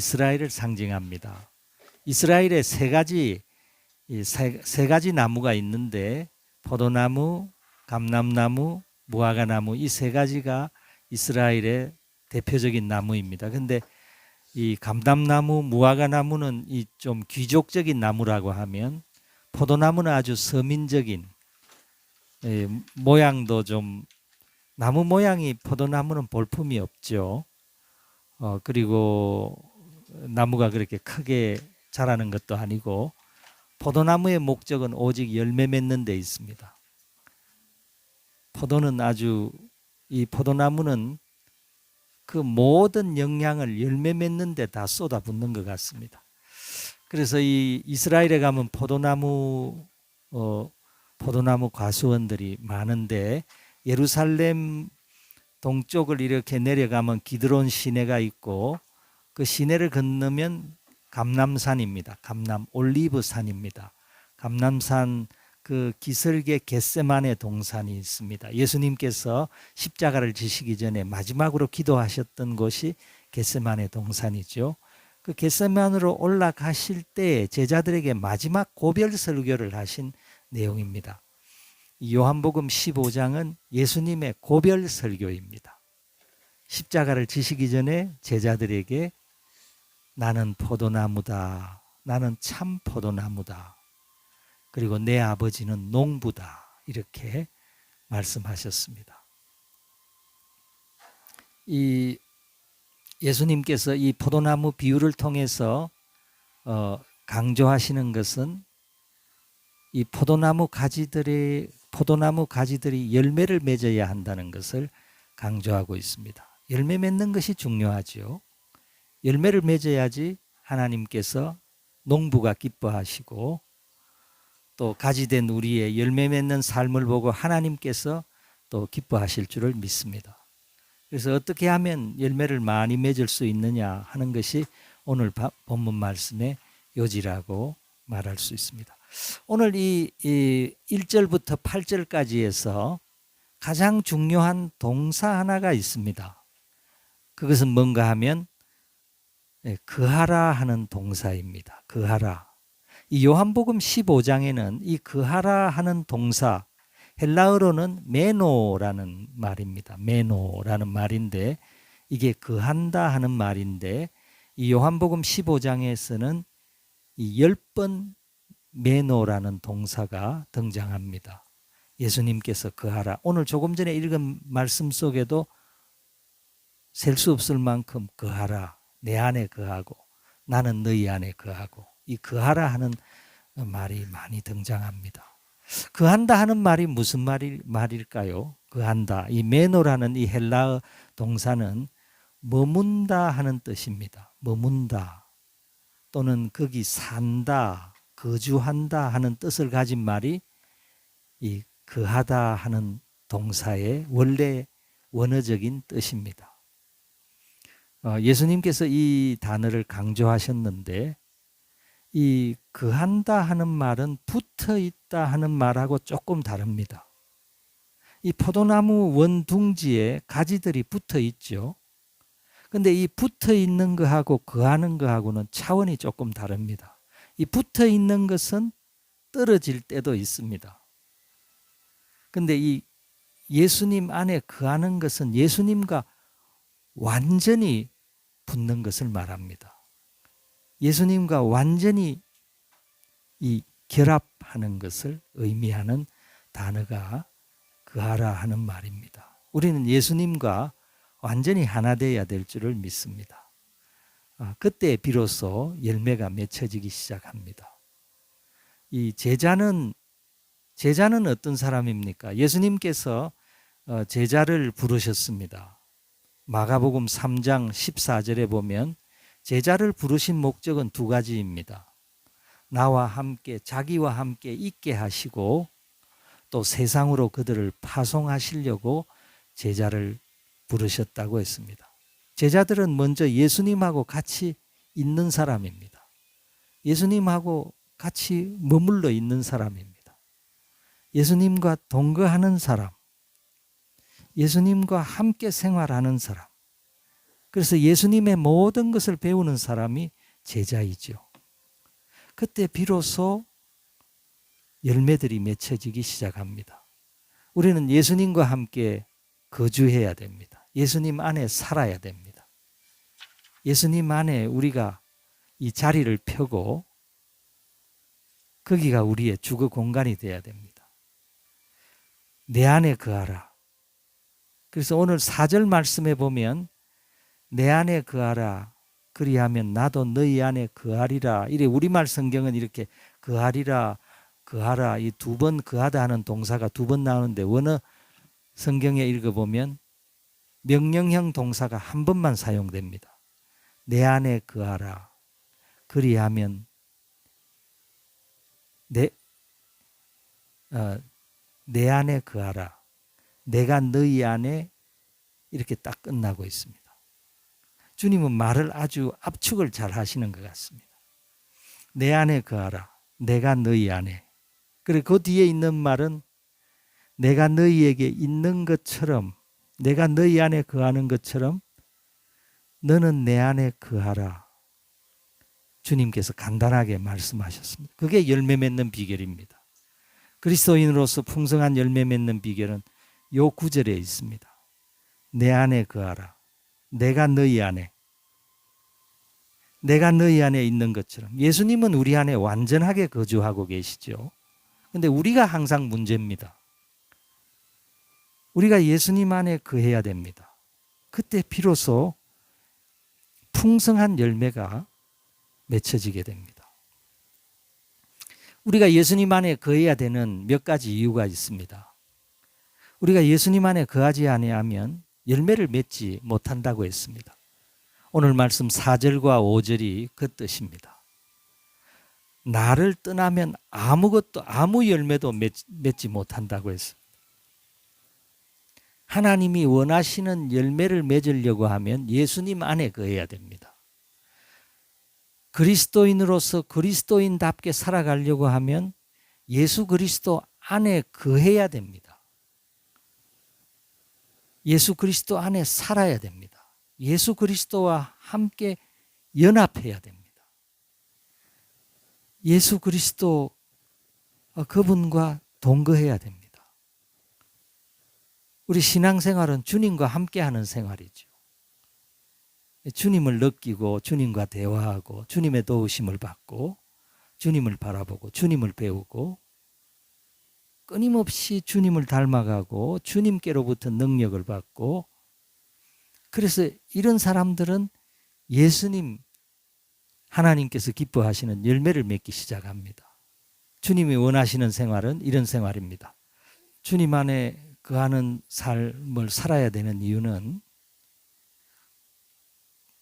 이스라엘을 상징합니다. 이스라엘에 세 가지 나무가 있는데 포도나무, 감람나무, 무화과나무 이 세 가지가 이스라엘의 대표적인 나무입니다. 근데 이 감람나무, 무화과나무는 이 좀 귀족적인 나무라고 하면 포도나무는 아주 서민적인 모양도 좀 나무 모양이 포도나무는 볼품이 없죠. 그리고 나무가 그렇게 크게 자라는 것도 아니고 포도나무의 목적은 오직 열매 맺는 데 있습니다. 이 포도나무는 그 모든 영양을 열매 맺는 데 다 쏟아붓는 것 같습니다. 그래서 이 이스라엘에 가면 포도나무 과수원들이 많은데 예루살렘 동쪽을 이렇게 내려가면 기드론 시내가 있고 그 시내를 건너면 감람산입니다. 올리브산입니다. 감람산 그 기슭에 겟세마네 동산이 있습니다. 예수님께서 십자가를 지시기 전에 마지막으로 기도하셨던 곳이 겟세마네 동산이죠. 그 겟세만으로 올라가실 때 제자들에게 마지막 고별 설교를 하신 내용입니다. 요한복음 15장은 예수님의 고별 설교입니다. 십자가를 지시기 전에 제자들에게 나는 포도나무다. 나는 참 포도나무다. 그리고 내 아버지는 농부다. 이렇게 말씀하셨습니다. 예수님께서 이 포도나무 비유를 통해서 강조하시는 것은 이 포도나무 가지들이 열매를 맺어야 한다는 것을 강조하고 있습니다. 열매 맺는 것이 중요하죠. 열매를 맺어야지 하나님께서 농부가 기뻐하시고 또 가지된 우리의 열매 맺는 삶을 보고 하나님께서 또 기뻐하실 줄을 믿습니다. 그래서 어떻게 하면 열매를 많이 맺을 수 있느냐 하는 것이 오늘 본문 말씀의 요지라고 말할 수 있습니다. 오늘 이 1절부터 8절까지에서 가장 중요한 동사 하나가 있습니다. 그것은 뭔가 하면 그하라 하는 동사입니다. 그하라. 이 요한복음 15장에는 이 그하라 하는 동사 헬라어로는 메노라는 말입니다. 메노라는 말인데 이게 그한다 하는 말인데 이 요한복음 15장에서는 이 10번 메노라는 동사가 등장합니다. 예수님께서 그하라. 오늘 조금 전에 읽은 말씀 속에도 셀 수 없을 만큼 그하라. 내 안에 거하고 나는 너희 안에 거하고 이 그하라 하는 말이 많이 등장합니다. 그한다 하는 말이 무슨 말일까요? 그한다. 이 메노라는 이 헬라어 동사는 머문다 하는 뜻입니다. 머문다 또는 거기 산다, 거주한다 하는 뜻을 가진 말이 이 거하다 하는 동사의 원래 원어적인 뜻입니다. 예수님께서 이 단어를 강조하셨는데 이 거한다 하는 말은 붙어 있다 하는 말하고 조금 다릅니다. 이 포도나무 원둥지에 가지들이 붙어 있죠. 근데 이 붙어 있는 거하고 거하는 거하고는 차원이 조금 다릅니다. 이 붙어 있는 것은 떨어질 때도 있습니다. 근데 이 예수님 안에 거하는 것은 예수님과 완전히 붙는 것을 말합니다. 예수님과 완전히 이 결합하는 것을 의미하는 단어가 그하라 하는 말입니다. 우리는 예수님과 완전히 하나 되어야 될 줄을 믿습니다. 그때 비로소 열매가 맺혀지기 시작합니다. 이 제자는 어떤 사람입니까? 예수님께서 제자를 부르셨습니다. 마가복음 3장 14절에 보면 제자를 부르신 목적은 두 가지입니다. 나와 함께 자기와 함께 있게 하시고 또 세상으로 그들을 파송하시려고 제자를 부르셨다고 했습니다. 제자들은 먼저 예수님하고 같이 있는 사람입니다. 예수님하고 같이 머물러 있는 사람입니다. 예수님과 동거하는 사람, 예수님과 함께 생활하는 사람, 그래서 예수님의 모든 것을 배우는 사람이 제자이죠. 그때 비로소 열매들이 맺혀지기 시작합니다. 우리는 예수님과 함께 거주해야 됩니다. 예수님 안에 살아야 됩니다. 예수님 안에 우리가 이 자리를 펴고 거기가 우리의 주거 공간이 되어야 됩니다. 내 안에 거하라. 그래서 오늘 4절 말씀에 보면 내 안에 거하라. 그리하면 나도 너희 안에 거하리라. 이래 우리말 성경은 이렇게 거하리라, 거하라 이 두 번 거하다 하는 동사가 두 번 나오는데 원어 성경에 읽어보면 명령형 동사가 한 번만 사용됩니다. 내 안에 거하라. 그리하면 내 안에 거하라. 내가 너희 안에 이렇게 딱 끝나고 있습니다. 주님은 말을 아주 압축을 잘 하시는 것 같습니다. 내 안에 거하라. 내가 너희 안에. 그리고 그 뒤에 있는 말은 내가 너희에게 있는 것처럼, 내가 너희 안에 거하는 것처럼 너는 내 안에 거하라. 주님께서 간단하게 말씀하셨습니다. 그게 열매 맺는 비결입니다. 그리스도인으로서 풍성한 열매 맺는 비결은 요 구절에 있습니다. 내 안에 거하라. 내가 너희 안에. 내가 너희 안에 있는 것처럼. 예수님은 우리 안에 완전하게 거주하고 계시죠. 그런데 우리가 항상 문제입니다. 우리가 예수님 안에 거해야 됩니다. 그때 비로소 풍성한 열매가 맺혀지게 됩니다. 우리가 예수님 안에 거해야 되는 몇 가지 이유가 있습니다. 우리가 예수님 안에 거하지 아니하면 열매를 맺지 못한다고 했습니다. 오늘 말씀 4절과 5절이 그 뜻입니다. 나를 떠나면 아무 열매도 맺지 못한다고 했습니다. 하나님이 원하시는 열매를 맺으려고 하면 예수님 안에 거해야 됩니다. 그리스도인으로서 그리스도인답게 살아가려고 하면 예수 그리스도 안에 거해야 됩니다. 예수 그리스도 안에 살아야 됩니다. 예수 그리스도와 함께 연합해야 됩니다. 예수 그리스도 그분과 동거해야 됩니다. 우리 신앙생활은 주님과 함께하는 생활이죠. 주님을 느끼고 주님과 대화하고 주님의 도우심을 받고 주님을 바라보고 주님을 배우고 끊임없이 주님을 닮아가고 주님께로부터 능력을 받고, 그래서 이런 사람들은 예수님 하나님께서 기뻐하시는 열매를 맺기 시작합니다. 주님이 원하시는 생활은 이런 생활입니다. 주님 안에 거하는 삶을 살아야 되는 이유는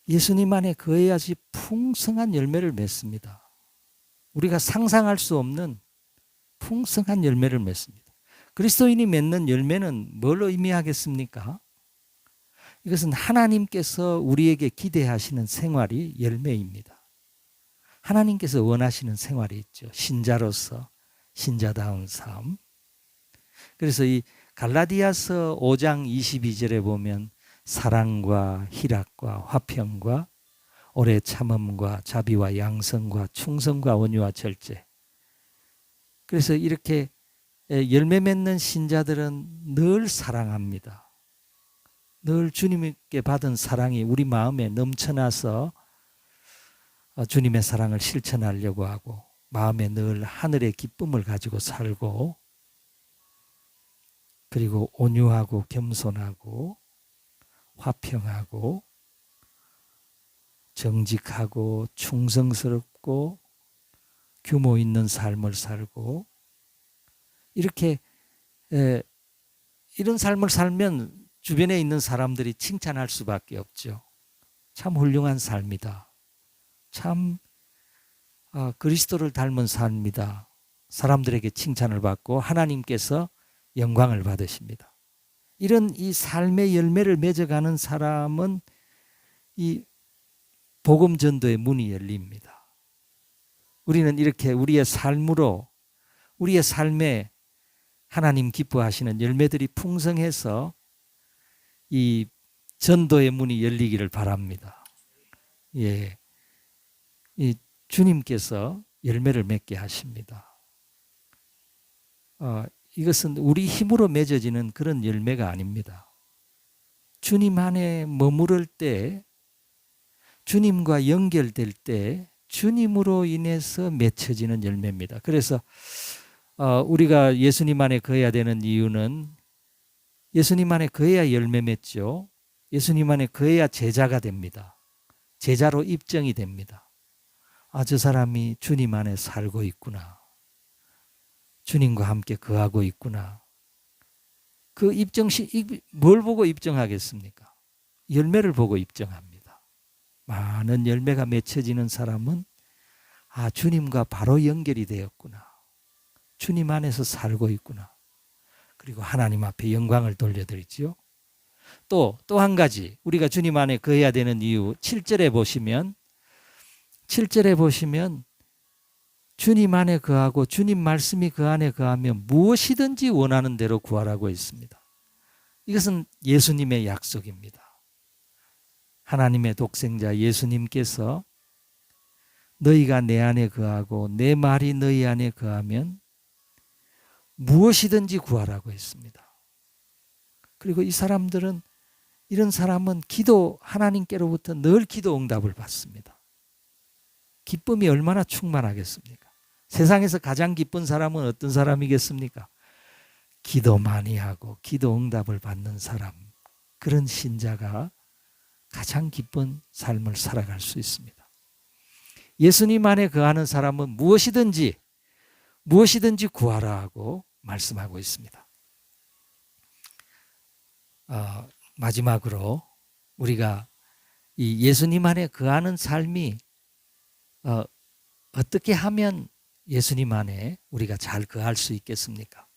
예수님 안에 거해야지 풍성한 열매를 맺습니다. 우리가 상상할 수 없는 풍성한 열매를 맺습니다. 그리스도인이 맺는 열매는 뭘 의미하겠습니까? 이것은 하나님께서 우리에게 기대하시는 생활이 열매입니다. 하나님께서 원하시는 생활이 있죠. 신자로서 신자다운 삶. 그래서 이 갈라디아서 5장 22절에 보면 사랑과 희락과 화평과 오래 참음과 자비와 양성과 충성과 온유와 절제. 그래서 이렇게 열매 맺는 신자들은 늘 사랑합니다. 늘 주님께 받은 사랑이 우리 마음에 넘쳐나서 주님의 사랑을 실천하려고 하고 마음에 늘 하늘의 기쁨을 가지고 살고, 그리고 온유하고 겸손하고 화평하고 정직하고 충성스럽고 규모 있는 삶을 살고, 이렇게 이런 삶을 살면 주변에 있는 사람들이 칭찬할 수밖에 없죠. 참 훌륭한 삶이다. 참 그리스도를 닮은 삶이다. 사람들에게 칭찬을 받고 하나님께서 영광을 받으십니다. 이런 이 삶의 열매를 맺어가는 사람은 이 복음 전도의 문이 열립니다. 우리는 이렇게 우리의 삶으로, 우리의 삶에 하나님 기뻐하시는 열매들이 풍성해서 이 전도의 문이 열리기를 바랍니다. 예, 이 주님께서 열매를 맺게 하십니다. 이것은 우리 힘으로 맺어지는 그런 열매가 아닙니다. 주님 안에 머무를 때, 주님과 연결될 때 주님으로 인해서 맺혀지는 열매입니다. 그래서 우리가 예수님 안에 거해야 되는 이유는 예수님 안에 거해야 열매 맺죠. 예수님 안에 거해야 제자가 됩니다. 제자로 입증이 됩니다. 저 사람이 주님 안에 살고 있구나. 주님과 함께 거하고 있구나. 그 입증시 뭘 보고 입증하겠습니까? 열매를 보고 입증합니다. 많은 열매가 맺혀지는 사람은 주님과 바로 연결이 되었구나. 주님 안에서 살고 있구나. 그리고 하나님 앞에 영광을 돌려드리지요. 또 한 가지 우리가 주님 안에 거해야 되는 이유 7절에 보시면 주님 안에 거하고 주님 말씀이 그 안에 거하면 무엇이든지 원하는 대로 구하라고 있습니다. 이것은 예수님의 약속입니다. 하나님의 독생자 예수님께서 너희가 내 안에 거하고 내 말이 너희 안에 거하면 무엇이든지 구하라고 했습니다. 그리고 이런 사람은 기도 하나님께로부터 늘 기도 응답을 받습니다. 기쁨이 얼마나 충만하겠습니까? 세상에서 가장 기쁜 사람은 어떤 사람이겠습니까? 기도 많이 하고 기도 응답을 받는 사람, 그런 신자가 가장 기쁜 삶을 살아갈 수 있습니다. 예수님 안에 거하는 사람은 무엇이든지 구하라 하고 말씀하고 있습니다. 마지막으로 우리가 이 예수님 안에 거하는 삶이 어떻게 하면 예수님 안에 우리가 잘 거할 수 있겠습니까?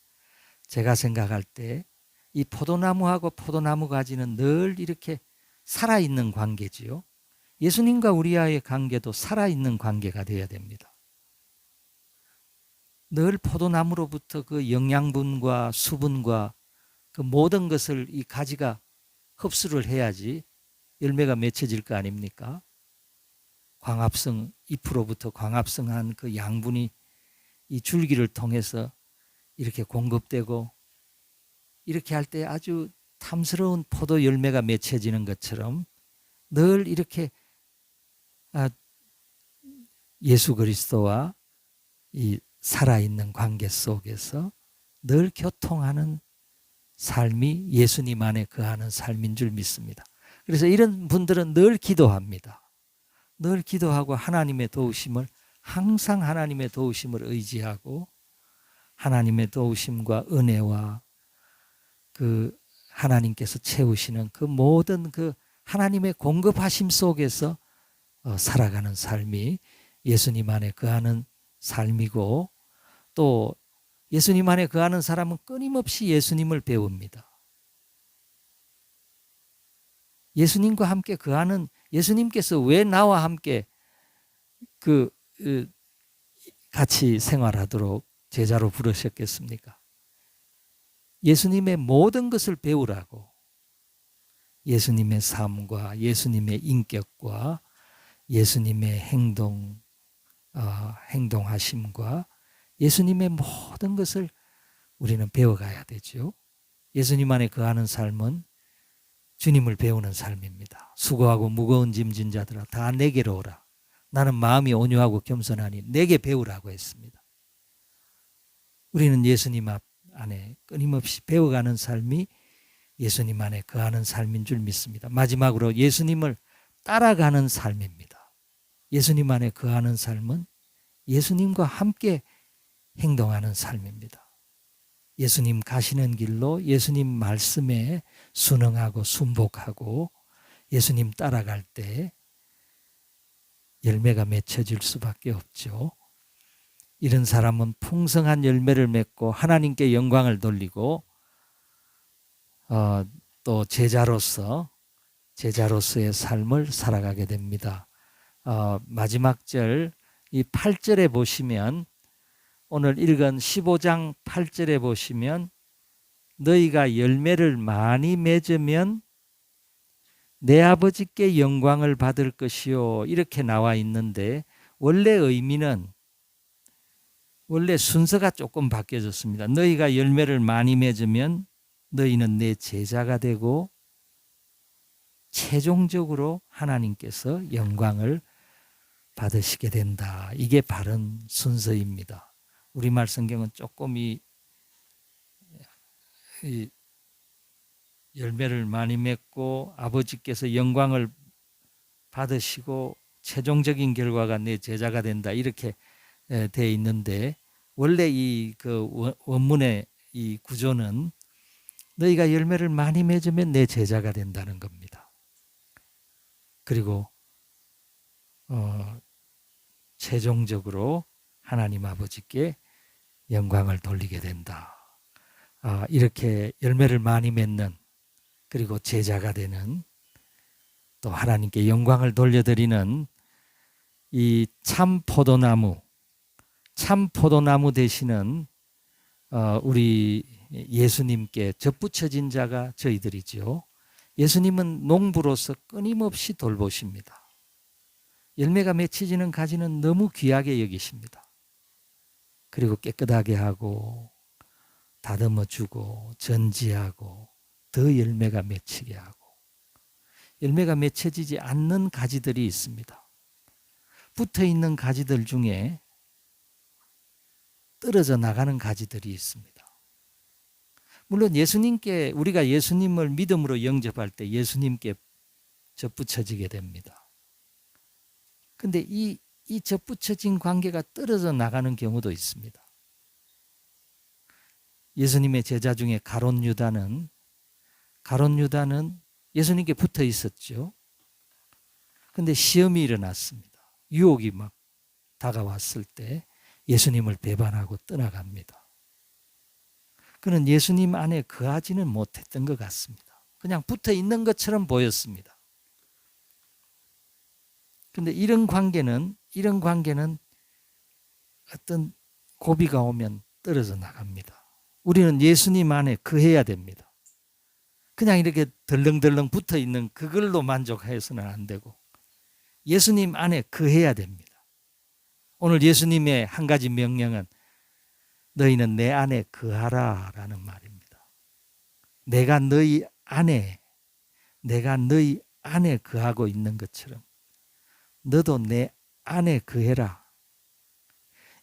제가 생각할 때 이 포도나무하고 포도나무 가지는 늘 이렇게 살아있는 관계지요. 예수님과 우리와의 관계도 살아있는 관계가 되어야 됩니다. 늘 포도나무로부터 그 영양분과 수분과 그 모든 것을 이 가지가 흡수를 해야지 열매가 맺혀질 거 아닙니까? 광합성, 잎으로부터 광합성한 그 양분이 이 줄기를 통해서 이렇게 공급되고 이렇게 할 때 아주 탐스러운 포도 열매가 맺혀지는 것처럼 늘 이렇게 예수 그리스도와 이 살아있는 관계 속에서 늘 교통하는 삶이 예수님 안에 거하는 삶인 줄 믿습니다. 그래서 이런 분들은 늘 기도합니다. 늘 기도하고 항상 하나님의 도우심을 의지하고 하나님의 도우심과 은혜와 그 하나님께서 채우시는 그 모든 그 하나님의 공급하심 속에서 살아가는 삶이 예수님 안에 거하는 삶이고, 또 예수님 안에 거하는 사람은 끊임없이 예수님을 배웁니다. 예수님과 함께 거하는, 예수님께서 왜 나와 함께 같이 생활하도록 제자로 부르셨겠습니까? 예수님의 모든 것을 배우라고, 예수님의 삶과 예수님의 인격과 예수님의 행동하심과 예수님의 모든 것을 우리는 배워가야 되죠. 예수님 안에 거하는 삶은 주님을 배우는 삶입니다. 수고하고 무거운 짐진 자들아 다 내게로 오라. 나는 마음이 온유하고 겸손하니 내게 배우라고 했습니다. 우리는 예수님 안에 끊임없이 배워가는 삶이 예수님 안에 거하는 삶인 줄 믿습니다. 마지막으로 예수님을 따라가는 삶입니다. 예수님 안에 거하는 삶은 예수님과 함께 행동하는 삶입니다. 예수님 가시는 길로 예수님 말씀에 순응하고 순복하고 예수님 따라갈 때 열매가 맺혀질 수밖에 없죠. 이런 사람은 풍성한 열매를 맺고 하나님께 영광을 돌리고 또 제자로서의 삶을 살아가게 됩니다. 마지막 절 이 8절에 보시면, 오늘 읽은 15장 8절에 보시면 너희가 열매를 많이 맺으면 내 아버지께 영광을 받을 것이요 이렇게 나와 있는데 원래 의미는 원래 순서가 조금 바뀌어졌습니다. 너희가 열매를 많이 맺으면 너희는 내 제자가 되고 최종적으로 하나님께서 영광을 받으시게 된다. 이게 바른 순서입니다. 우리말 성경은 조금 이 열매를 많이 맺고 아버지께서 영광을 받으시고 최종적인 결과가 내 제자가 된다. 이렇게 되어 있는데 원래 이 그 원문의 이 구조는 너희가 열매를 많이 맺으면 내 제자가 된다는 겁니다. 그리고 최종적으로 하나님 아버지께 영광을 돌리게 된다. 이렇게 열매를 많이 맺는 그리고 제자가 되는 또 하나님께 영광을 돌려드리는 이 참 포도나무 되시는 우리 예수님께 접붙여진 자가 저희들이죠. 예수님은 농부로서 끊임없이 돌보십니다. 열매가 맺혀지는 가지는 너무 귀하게 여기십니다. 그리고 깨끗하게 하고 다듬어 주고 전지하고 더 열매가 맺히게 하고 열매가 맺혀지지 않는 가지들이 있습니다. 붙어있는 가지들 중에 떨어져 나가는 가지들이 있습니다. 물론 예수님께 우리가 예수님을 믿음으로 영접할 때 예수님께 접붙여지게 됩니다. 그런데 이 접붙여진 관계가 떨어져 나가는 경우도 있습니다. 예수님의 제자 중에 가룟 유다는 예수님께 붙어 있었죠. 그런데 시험이 일어났습니다. 유혹이 막 다가왔을 때 예수님을 배반하고 떠나갑니다. 그는 예수님 안에 거하지는 못했던 것 같습니다. 그냥 붙어 있는 것처럼 보였습니다. 그런데 이런 관계는 어떤 고비가 오면 떨어져 나갑니다. 우리는 예수님 안에 거해야 됩니다. 그냥 이렇게 덜렁덜렁 붙어 있는 그걸로 만족해서는 안 되고 예수님 안에 거해야 됩니다. 오늘 예수님의 한 가지 명령은 너희는 내 안에 거하라 라는 말입니다. 내가 너희 안에 거하고 있는 것처럼 너도 내 안에 거해라.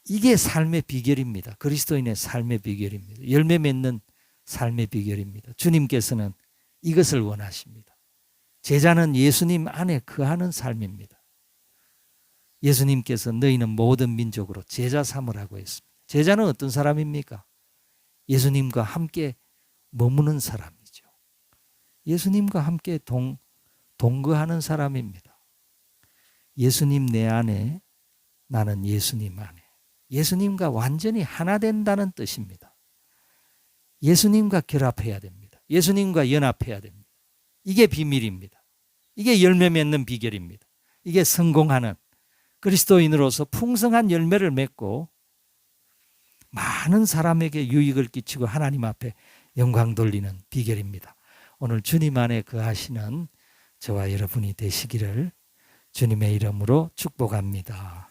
이게 삶의 비결입니다. 그리스도인의 삶의 비결입니다. 열매 맺는 삶의 비결입니다. 주님께서는 이것을 원하십니다. 제자는 예수님 안에 거하는 삶입니다. 예수님께서 너희는 모든 민족으로 제자 삼으라고 했습니다. 제자는 어떤 사람입니까? 예수님과 함께 머무는 사람이죠. 예수님과 함께 동거하는 사람입니다. 예수님 내 안에, 나는 예수님 안에. 예수님과 완전히 하나 된다는 뜻입니다. 예수님과 결합해야 됩니다. 예수님과 연합해야 됩니다. 이게 비밀입니다. 이게 열매 맺는 비결입니다. 이게 성공하는 그리스도인으로서 풍성한 열매를 맺고 많은 사람에게 유익을 끼치고 하나님 앞에 영광 돌리는 비결입니다. 오늘 주님 안에 거하시는 저와 여러분이 되시기를 주님의 이름으로 축복합니다.